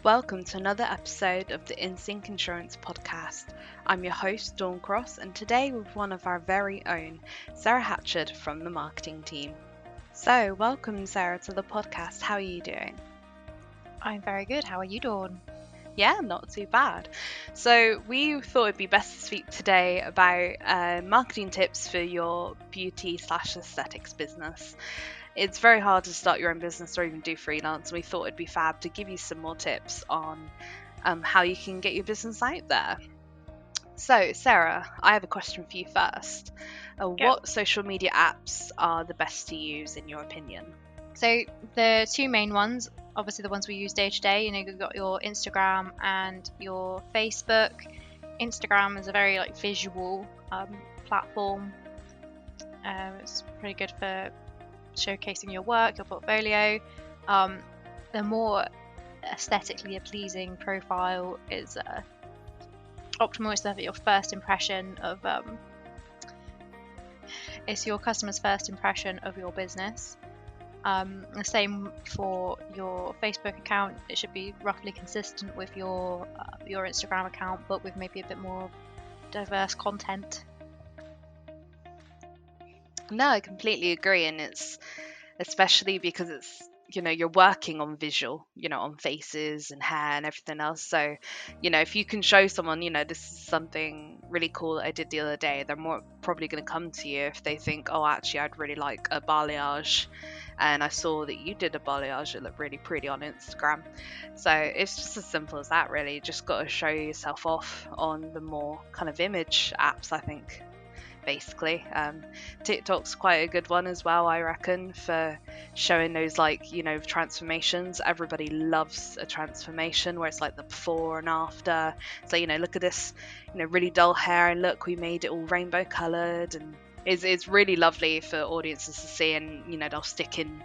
Welcome to another episode of the Insync Insurance podcast. I'm your host, Dawn Cross, and today with one of our very own, Sarah Hatchard from the marketing team. So, welcome Sarah to the podcast. How are you doing? I'm very good. How are you, Dawn? Yeah, not too bad. So we thought it'd be best to speak today about marketing tips for your beauty/aesthetics business. It's very hard to start your own business or even do freelance. We thought it'd be fab to give you some more tips on how you can get your business out there. So, Sarah, I have a question for you first. What social media apps are the best to use in your opinion? So the two main ones, obviously the ones we use day to day, you've got your Instagram and your Facebook. Instagram is a very visual platform. It's pretty good for showcasing your work, your portfolio. The more aesthetically pleasing profile is optimal. It's your first impression of it's your customer's first impression of your business. The same for your Facebook account. It should be roughly consistent with your Instagram account, but with maybe a bit more diverse content. No, I completely agree, and it's especially because it's you're working on visual, on faces and hair and everything else. So if you can show someone this is something really cool that I did the other day, they're more probably going to come to you if they think, oh, actually I'd really like a balayage and I saw that you did a balayage, it looked really pretty on Instagram. So it's just as simple as that, really. You just got to show yourself off on the more kind of image apps, I think. Basically, TikTok's quite a good one as well, I reckon, for showing those transformations. Everybody loves a transformation where it's like the before and after. So look at this, really dull hair, and look, we made it all rainbow coloured, and it's really lovely for audiences to see, and they'll stick in,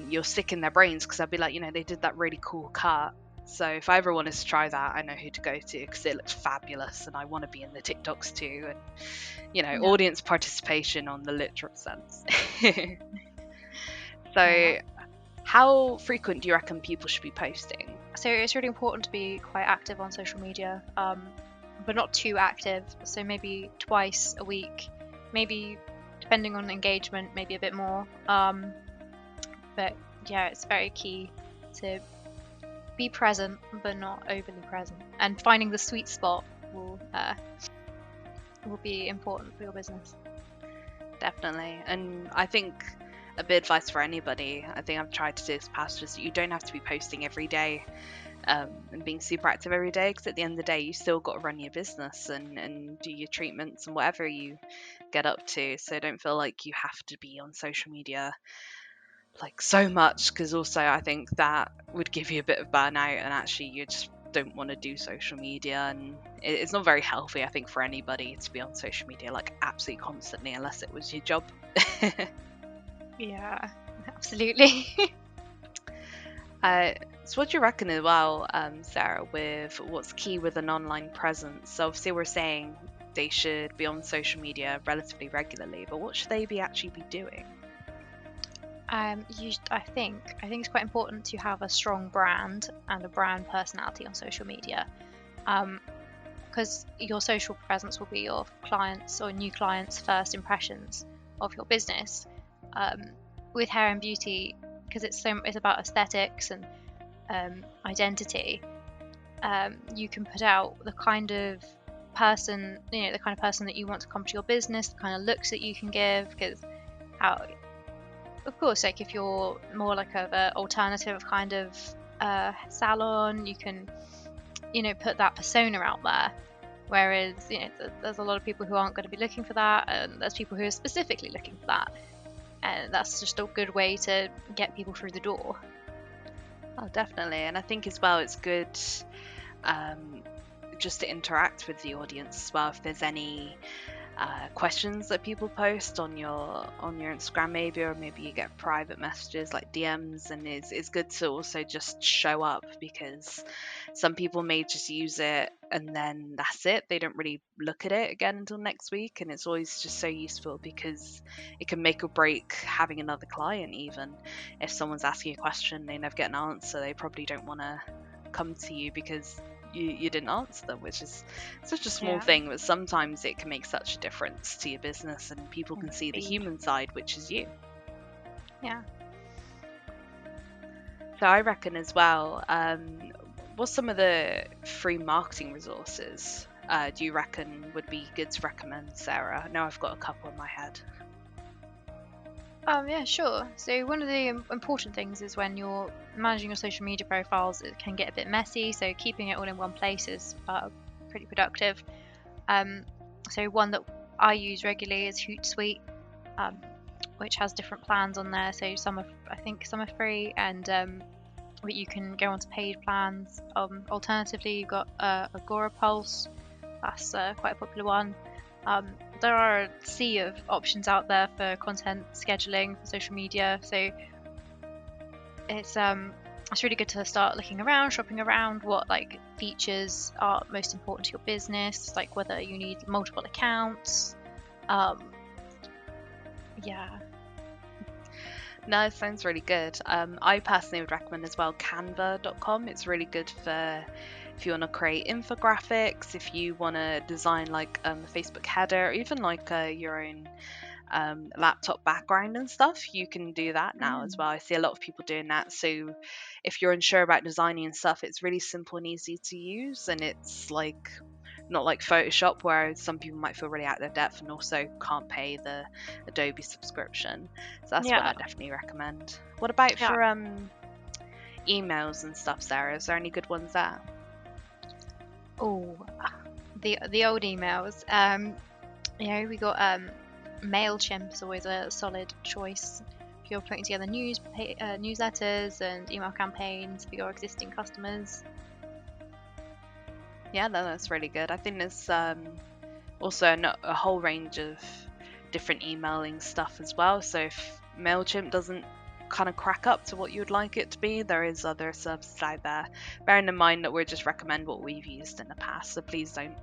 you'll stick in their brains because they'll be like, they did that really cool cut. So if I ever wanted to try that, I know who to go to because it looks fabulous and I want to be in the TikToks too. And, audience participation on the literal sense. So how frequent do you reckon people should be posting? So it's really important to be quite active on social media, but not too active. So maybe twice a week, maybe depending on engagement, maybe a bit more. But yeah, it's very key to be present, but not overly present. And finding the sweet spot will be important for your business. Definitely. And I think a bit of advice for anybody, I think I've tried to do this past, is you don't have to be posting every day and being super active every day, because at the end of the day you still got to run your business and do your treatments and whatever you get up to. So don't feel like you have to be on social media so much, because also I think that would give you a bit of burnout, and actually you just don't want to do social media, and it's not very healthy, I think, for anybody to be on social media absolutely constantly, unless it was your job. Yeah, absolutely. So what do you reckon as well, Sarah, with what's key with an online presence? So obviously we're saying they should be on social media relatively regularly, but what should they actually be doing? I think it's quite important to have a strong brand and a brand personality on social media, because your social presence will be your clients or new clients' first impressions of your business. With hair and beauty, because it's about aesthetics and identity, you can put out the kind of person that you want to come to your business, the kind of looks that you can give, because of course, if you're more of an alternative kind of salon, you can, put that persona out there. Whereas, there's a lot of people who aren't going to be looking for that, and there's people who are specifically looking for that. And that's just a good way to get people through the door. Oh, definitely. And I think as well, it's good just to interact with the audience as well. If there's any questions that people post on your Instagram, maybe, or maybe you get private messages like DMs, and it's good to also just show up, because some people may just use it and then that's it. They don't really look at it again until next week, and it's always just so useful because it can make or break having another client. Even if someone's asking a question, they never get an answer, they probably don't want to come to you because you didn't answer them, which is such a small Yeah. thing, but sometimes it can make such a difference to your business, and people can see the Indeed. human side, which is you. Yeah. So I reckon as well, what's some of the free marketing resources do you reckon would be good to recommend, Sarah? I know I've got a couple in my head. Yeah, sure. So one of the important things is when you're managing your social media profiles, it can get a bit messy. So keeping it all in one place is pretty productive. So one that I use regularly is Hootsuite, which has different plans on there. So I think some are free, and but you can go onto paid plans. Alternatively, you've got Agora Pulse. That's quite a popular one. There are a sea of options out there for content scheduling for social media, so it's really good to start looking around, shopping around what like features are most important to your business, like whether you need multiple accounts. Yeah. No, it sounds really good. I personally would recommend as well canva.com. It's really good for if you want to create infographics, if you want to design like a Facebook header, or even like your own laptop background and stuff. You can do that now as well. I see a lot of people doing that. So if you're unsure about designing and stuff, it's really simple and easy to use, and it's like not like Photoshop where some people might feel really out of their depth and also can't pay the Adobe subscription. So that's one Yeah. I definitely recommend. What about Yeah. for emails and stuff, Sarah? Is there any good ones there? Oh, the old emails. We got MailChimp is always a solid choice if you're putting together newsletters and email campaigns for your existing customers. Yeah, no, that's really good. I think there's also a whole range of different emailing stuff as well. So if MailChimp doesn't kind of crack up to what you would like it to be, there is other services out there. Bearing in mind that we just recommend what we've used in the past, so please don't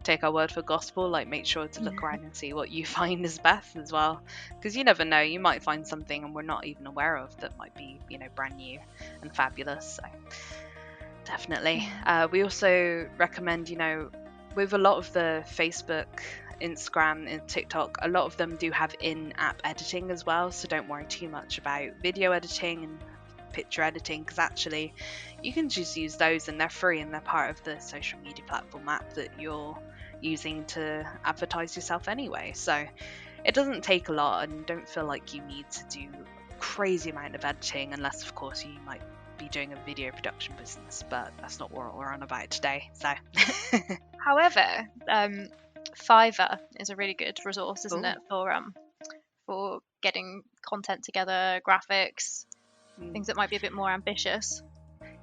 take our word for gospel. Like, make sure to look around and see what you find is best as well, because you never know, you might find something and we're not even aware of that might be, brand new and fabulous. So definitely. We also recommend, with a lot of the Facebook, Instagram, and TikTok, a lot of them do have in-app editing as well. So don't worry too much about video editing and picture editing, because actually you can just use those and they're free and they're part of the social media platform app that you're using to advertise yourself anyway. So it doesn't take a lot, and don't feel like you need to do a crazy amount of editing, unless of course you might be doing a video production business, but that's not what we're on about today. So However, Fiverr is a really good resource, isn't Ooh. it, for getting content together, graphics, things that might be a bit more ambitious.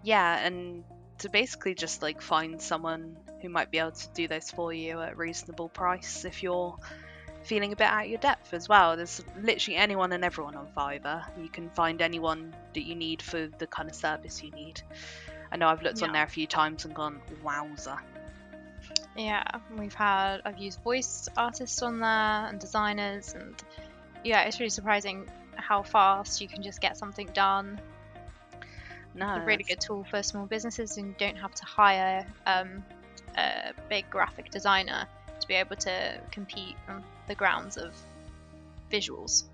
Yeah, and to basically just like find someone who might be able to do those for you at a reasonable price if you're feeling a bit out of your depth as well. There's literally anyone and everyone on Fiverr. You can find anyone that you need for the kind of service you need. I know I've looked on there a few times and gone, wowza. Yeah, I've used voice artists on there and designers, and yeah, it's really surprising how fast you can just get something done. No, It's a really good tool for small businesses, and you don't have to hire a big graphic designer to be able to compete on the grounds of visuals.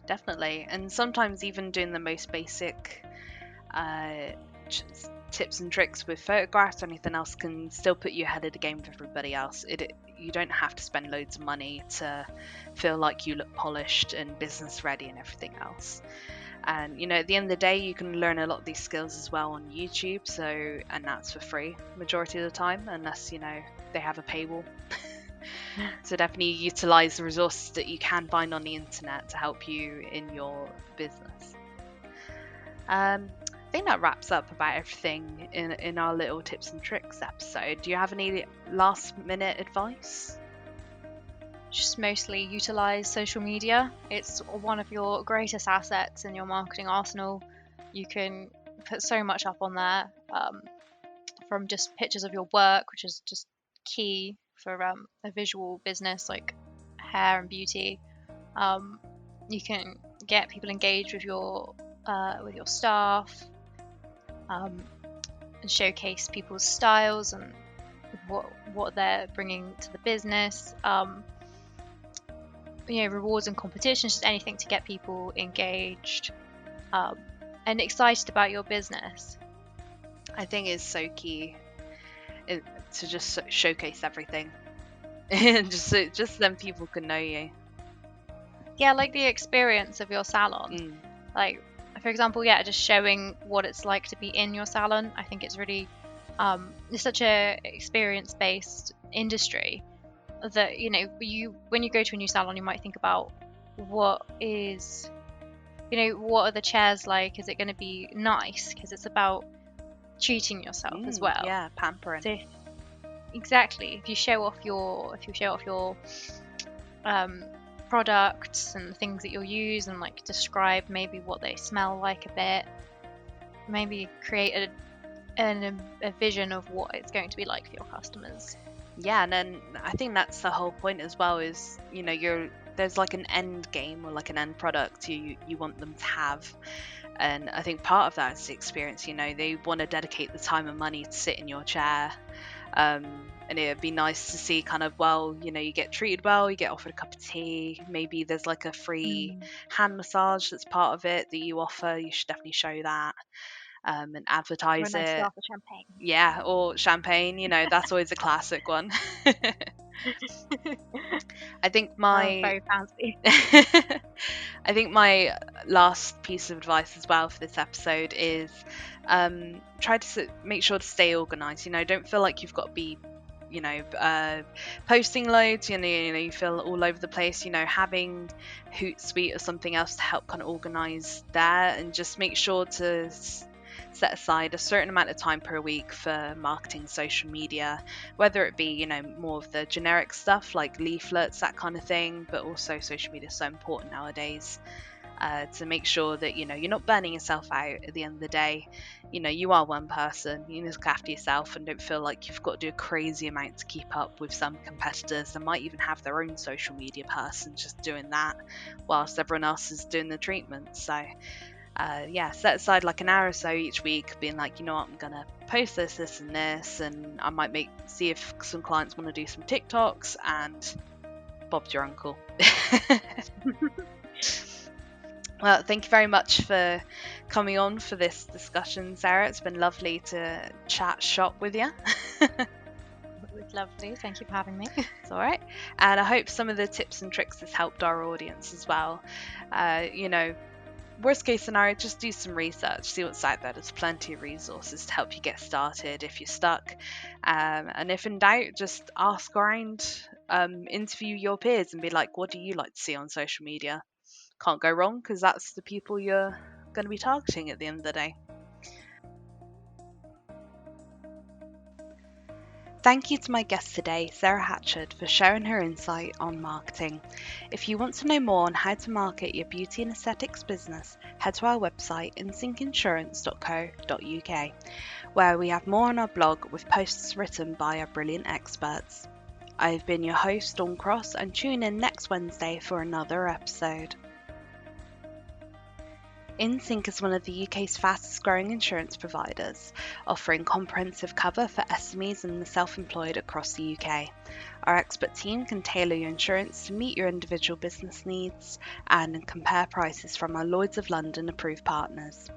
Definitely. And sometimes even doing the most basic tips and tricks with photographs or anything else can still put you ahead of the game with everybody else. You don't have to spend loads of money to feel like you look polished and business ready and everything else. And at the end of the day, you can learn a lot of these skills as well on YouTube, and that's for free majority of the time, unless they have a paywall. So definitely utilize the resources that you can find on the internet to help you in your business. I think that wraps up about everything in our little tips and tricks episode. Do you have any last minute advice? Just mostly utilize social media. It's one of your greatest assets in your marketing arsenal. You can put so much up on there, from just pictures of your work, which is just key for a visual business like hair and beauty. You can get people engaged with your staff. and showcase people's styles and what they're bringing to the business. Rewards and competitions, just anything to get people engaged and excited about your business. I think it's so key to just showcase everything, and just then people can know you. Yeah, like the experience of your salon. Like, for example, just showing what it's like to be in your salon. I think it's really it's such a experience-based industry that when you go to a new salon, you might think about what are the chairs like? Is it going to be nice? Because it's about treating yourself as well. Yeah, pampering. So exactly. If you show off your products and things that you'll use, and like describe maybe what they smell like a bit, maybe create a vision of what it's going to be like for your customers. Yeah, and then I think that's the whole point as well, is there's like an end game or like an end product you want them to have. And I think part of that is the experience. They want to dedicate the time and money to sit in your chair, and it'd be nice to see kind of, you get treated well, you get offered a cup of tea, maybe there's like a free hand massage that's part of it that you offer. You should definitely show that, and advertise or a nice it. glass of champagne. Yeah, or champagne, that's always a classic one. I think very fancy. I think my last piece of advice as well for this episode is try to make sure to stay organized. Don't feel like you've got to be posting loads, you feel all over the place. Having Hootsuite or something else to help kind of organize that, and just make sure to set aside a certain amount of time per week for marketing social media, whether it be more of the generic stuff like leaflets, that kind of thing, but also social media is so important nowadays, to make sure that you're not burning yourself out at the end of the day. You are one person, you need to look after yourself, and don't feel like you've got to do a crazy amount to keep up with some competitors that might even have their own social media person just doing that whilst everyone else is doing the treatment. So set aside like an hour or so each week, being like, I'm gonna post this and this, and I might see if some clients want to do some TikToks, and Bob's your uncle. Well, thank you very much for coming on for this discussion, Sarah. It's been lovely to chat shop with you. It was lovely. Thank you for having me. It's all right. And I hope some of the tips and tricks has helped our audience as well. Worst case scenario, just do some research, see what's out there. There's plenty of resources to help you get started if you're stuck. And if in doubt, just ask around, interview your peers and be like, what do you like to see on social media? Can't go wrong, because that's the people you're going to be targeting at the end of the day. Thank you to my guest today, Sarah Hatchard, for sharing her insight on marketing. If you want to know more on how to market your beauty and aesthetics business, head to our website, insyncinsurance.co.uk, where we have more on our blog with posts written by our brilliant experts. I've been your host, Dawn Cross, and tune in next Wednesday for another episode. Insync is one of the UK's fastest growing insurance providers, offering comprehensive cover for SMEs and the self-employed across the UK. Our expert team can tailor your insurance to meet your individual business needs and compare prices from our Lloyd's of London approved partners.